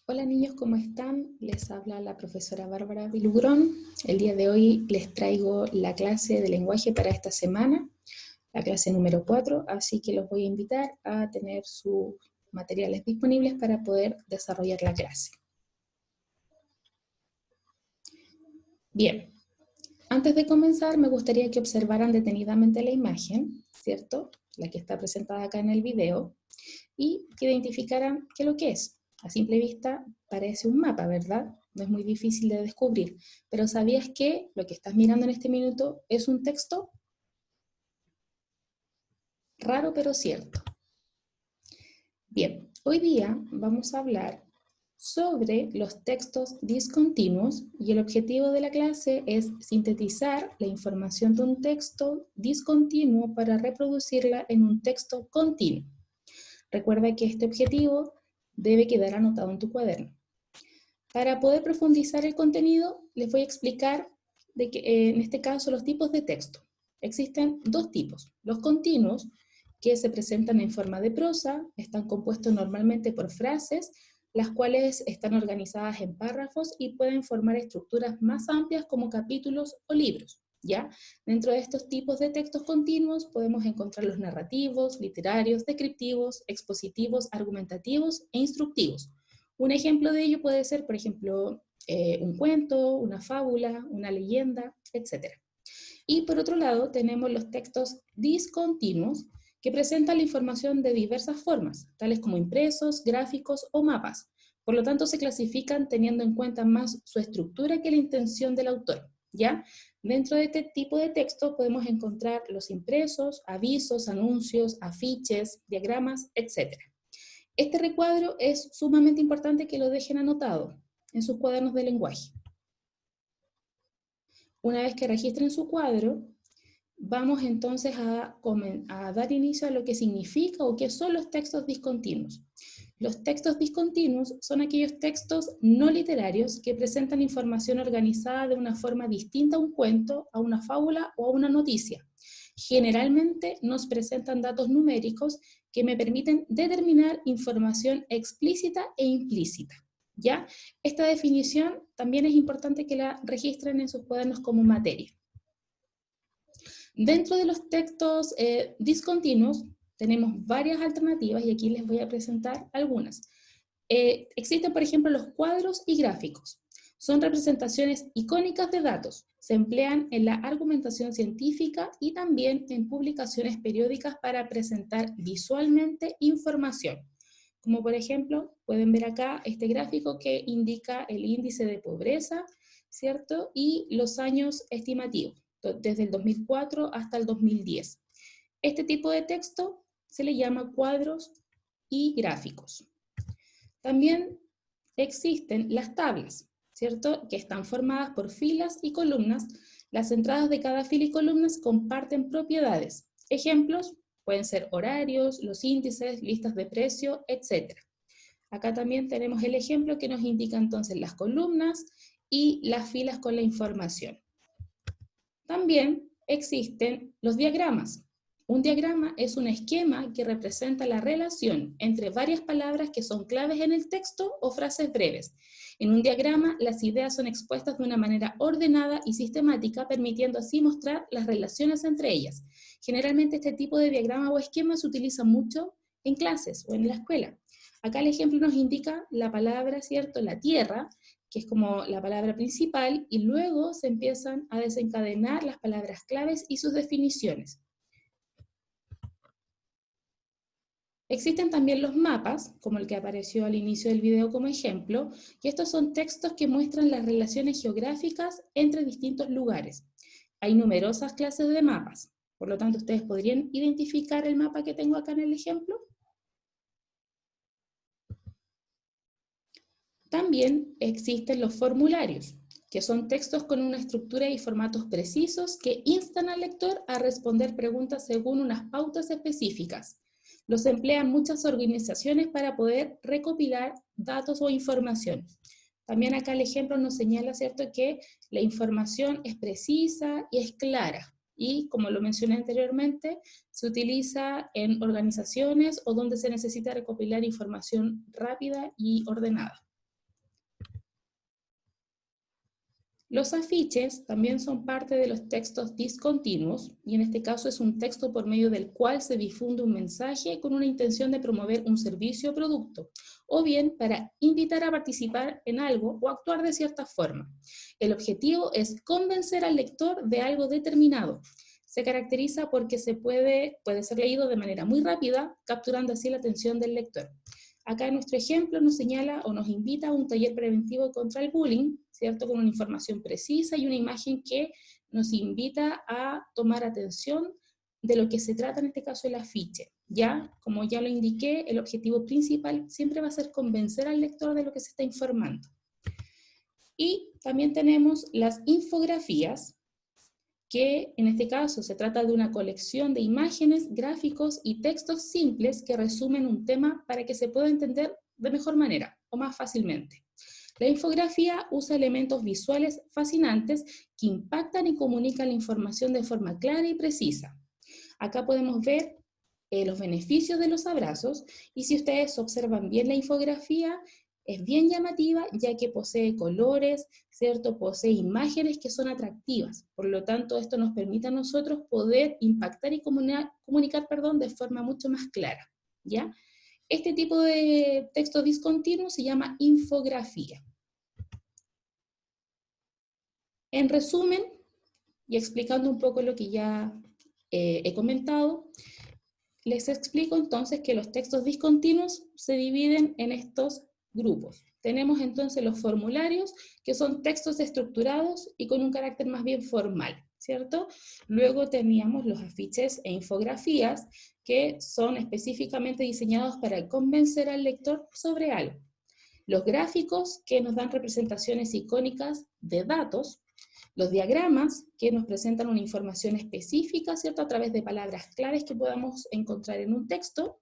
Hola niños, ¿cómo están? Les habla la profesora Bárbara Vilugrón. El día de hoy les traigo la clase de lenguaje para esta semana, la clase número 4, así que los voy a invitar a tener sus materiales disponibles para poder desarrollar la clase. Bien, antes de comenzar me gustaría que observaran detenidamente la imagen, ¿cierto? La que está presentada acá en el video, y que identificaran qué es lo que es. A simple vista parece un mapa, ¿verdad? No es muy difícil de descubrir, pero ¿sabías que lo que estás mirando en este minuto es un texto? Raro pero cierto. Bien, hoy día vamos a hablar sobre los textos discontinuos y el objetivo de la clase es sintetizar la información de un texto discontinuo para reproducirla en un texto continuo. Recuerda que este objetivo debe quedar anotado en tu cuaderno. Para poder profundizar el contenido, les voy a explicar en este caso los tipos de texto. Existen dos tipos. Los continuos, que se presentan en forma de prosa, están compuestos normalmente por frases, las cuales están organizadas en párrafos y pueden formar estructuras más amplias como capítulos o libros. ¿Ya? Dentro de estos tipos de textos continuos podemos encontrar los narrativos, literarios, descriptivos, expositivos, argumentativos e instructivos. Un ejemplo de ello puede ser, por ejemplo, un cuento, una fábula, una leyenda, etc. Y por otro lado tenemos los textos discontinuos que presentan la información de diversas formas, tales como impresos, gráficos o mapas. Por lo tanto, se clasifican teniendo en cuenta más su estructura que la intención del autor. ¿Ya? Dentro de este tipo de texto podemos encontrar los impresos, avisos, anuncios, afiches, diagramas, etc. Este recuadro es sumamente importante que lo dejen anotado en sus cuadernos de lenguaje. Una vez que registren su cuadro, vamos entonces a dar inicio a lo que significa o qué son los textos discontinuos. Los textos discontinuos son aquellos textos no literarios que presentan información organizada de una forma distinta a un cuento, a una fábula o a una noticia. Generalmente nos presentan datos numéricos que me permiten determinar información explícita e implícita. ¿Ya? Esta definición también es importante que la registren en sus cuadernos como materia. Dentro de los textos discontinuos tenemos varias alternativas y aquí les voy a presentar algunas. Existen, por ejemplo, los cuadros y gráficos. Son representaciones icónicas de datos. Se emplean en la argumentación científica y también en publicaciones periódicas para presentar visualmente información. Como por ejemplo, pueden ver acá este gráfico que indica el índice de pobreza, ¿cierto? Y los años estimativos, desde el 2004 hasta el 2010. Este tipo de texto se le llama cuadros y gráficos. También existen las tablas, ¿cierto? Que están formadas por filas y columnas. Las entradas de cada fila y columnas comparten propiedades. Ejemplos pueden ser horarios, los índices, listas de precio, etc. Acá también tenemos el ejemplo que nos indica entonces las columnas y las filas con la información. También existen los diagramas. Un diagrama es un esquema que representa la relación entre varias palabras que son claves en el texto o frases breves. En un diagrama, las ideas son expuestas de una manera ordenada y sistemática, permitiendo así mostrar las relaciones entre ellas. Generalmente este tipo de diagrama o esquema se utiliza mucho en clases o en la escuela. Acá el ejemplo nos indica la palabra, ¿cierto?, la tierra, que es como la palabra principal, y luego se empiezan a desencadenar las palabras claves y sus definiciones. Existen también los mapas, como el que apareció al inicio del video como ejemplo, y estos son textos que muestran las relaciones geográficas entre distintos lugares. Hay numerosas clases de mapas, por lo tanto, ¿ustedes podrían identificar el mapa que tengo acá en el ejemplo? También existen los formularios, que son textos con una estructura y formatos precisos que instan al lector a responder preguntas según unas pautas específicas. Los emplean muchas organizaciones para poder recopilar datos o información. También acá el ejemplo nos señala, ¿cierto?, que la información es precisa y es clara. Y como lo mencioné anteriormente, se utiliza en organizaciones o donde se necesita recopilar información rápida y ordenada. Los afiches también son parte de los textos discontinuos, y en este caso es un texto por medio del cual se difunde un mensaje con una intención de promover un servicio o producto, o bien para invitar a participar en algo o actuar de cierta forma. El objetivo es convencer al lector de algo determinado. Se caracteriza porque puede ser leído de manera muy rápida, capturando así la atención del lector. Acá en nuestro ejemplo nos señala o nos invita a un taller preventivo contra el bullying, ¿cierto? Con una información precisa y una imagen que nos invita a tomar atención de lo que se trata en este caso el afiche. Ya, como ya lo indiqué, el objetivo principal siempre va a ser convencer al lector de lo que se está informando. Y también tenemos las infografías, que en este caso se trata de una colección de imágenes, gráficos y textos simples que resumen un tema para que se pueda entender de mejor manera o más fácilmente. La infografía usa elementos visuales fascinantes que impactan y comunican la información de forma clara y precisa. Acá podemos ver los beneficios de los abrazos, y si ustedes observan bien la infografía, es bien llamativa ya que posee colores, ¿cierto? Posee imágenes que son atractivas. Por lo tanto, esto nos permite a nosotros poder impactar y comunicar de forma mucho más clara, ¿ya? Este tipo de texto discontinuo se llama infografía. En resumen, y explicando un poco lo que ya he comentado, les explico entonces que los textos discontinuos se dividen en estos grupos. Tenemos entonces los formularios, que son textos estructurados y con un carácter más bien formal, ¿cierto? Luego teníamos los afiches e infografías, que son específicamente diseñados para convencer al lector sobre algo. Los gráficos, que nos dan representaciones icónicas de datos. Los diagramas, que nos presentan una información específica, ¿cierto? A través de palabras claves que podamos encontrar en un texto.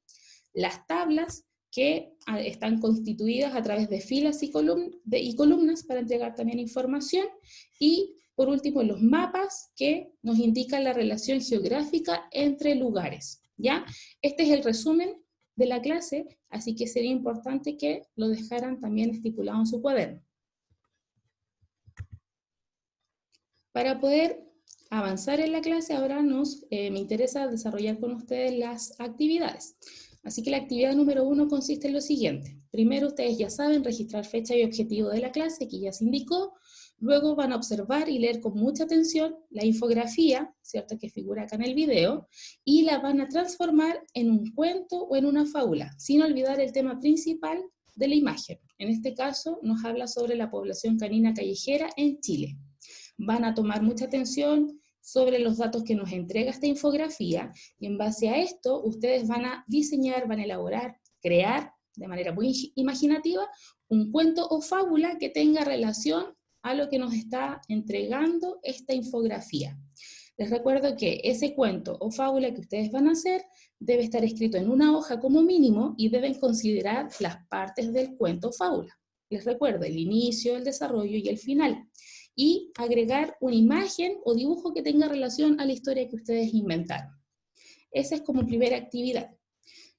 Las tablas, que están constituidas a través de filas y columnas para entregar también información. Y por último, los mapas, que nos indican la relación geográfica entre lugares, ¿ya? Este es el resumen de la clase, así que sería importante que lo dejaran también estipulado en su cuaderno. Para poder avanzar en la clase, ahora me interesa desarrollar con ustedes las actividades. Así que la actividad número 1 consiste en lo siguiente. Primero, ustedes ya saben registrar fecha y objetivo de la clase, que ya se indicó. Luego van a observar y leer con mucha atención la infografía, ¿cierto?, que figura acá en el video, y la van a transformar en un cuento o en una fábula, sin olvidar el tema principal de la imagen. En este caso, nos habla sobre la población canina callejera en Chile. Van a tomar mucha atención sobre los datos que nos entrega esta infografía, y en base a esto ustedes van a diseñar, van a elaborar, crear de manera muy imaginativa un cuento o fábula que tenga relación a lo que nos está entregando esta infografía. Les recuerdo que ese cuento o fábula que ustedes van a hacer debe estar escrito en una hoja como mínimo y deben considerar las partes del cuento o fábula. Les recuerdo el inicio, el desarrollo y el final. Y agregar una imagen o dibujo que tenga relación a la historia que ustedes inventaron. Esa es como primera actividad.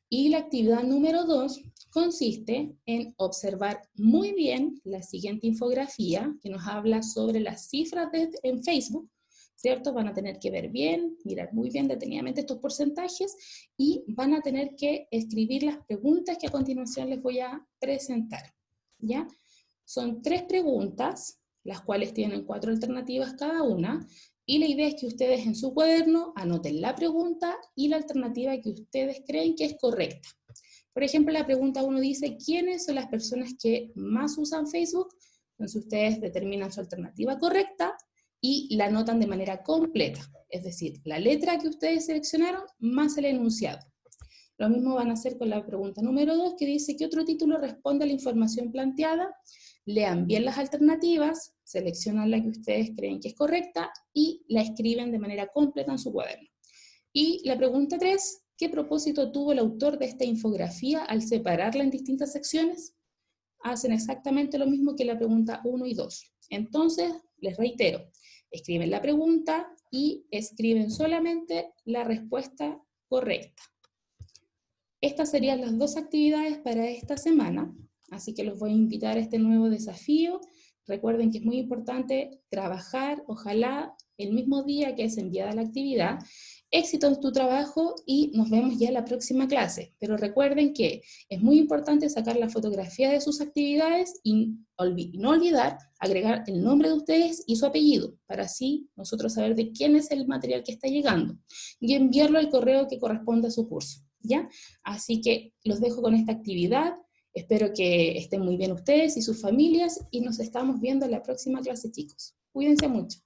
Y la actividad número 2 consiste en observar muy bien la siguiente infografía que nos habla sobre las cifras en Facebook, ¿cierto? Van a tener que ver bien, mirar muy bien detenidamente estos porcentajes y van a tener que escribir las preguntas que a continuación les voy a presentar, ¿ya? Son 3 preguntas, las cuales tienen 4 alternativas cada una, y la idea es que ustedes en su cuaderno anoten la pregunta y la alternativa que ustedes creen que es correcta. Por ejemplo, la pregunta 1 dice, ¿quiénes son las personas que más usan Facebook? Entonces ustedes determinan su alternativa correcta y la anotan de manera completa, es decir, la letra que ustedes seleccionaron más el enunciado. Lo mismo van a hacer con la pregunta número 2, que dice, ¿qué otro título responde a la información planteada? Lean bien las alternativas, seleccionan la que ustedes creen que es correcta y la escriben de manera completa en su cuaderno. Y la pregunta 3, ¿qué propósito tuvo el autor de esta infografía al separarla en distintas secciones? Hacen exactamente lo mismo que la pregunta 1 y 2. Entonces, les reitero, escriben la pregunta y escriben solamente la respuesta correcta. Estas serían las 2 actividades para esta semana, así que los voy a invitar a este nuevo desafío recuerden que es muy importante trabajar, ojalá el mismo día que es enviada la actividad. Éxito en tu trabajo y nos vemos ya en la próxima clase. Pero recuerden que es muy importante sacar la fotografía de sus actividades y no olvidar agregar el nombre de ustedes y su apellido, para así nosotros saber de quién es el material que está llegando y enviarlo al correo que corresponde a su curso, ¿ya? Así que los dejo con esta actividad. Espero que estén muy bien ustedes y sus familias y nos estamos viendo en la próxima clase, chicos. Cuídense mucho.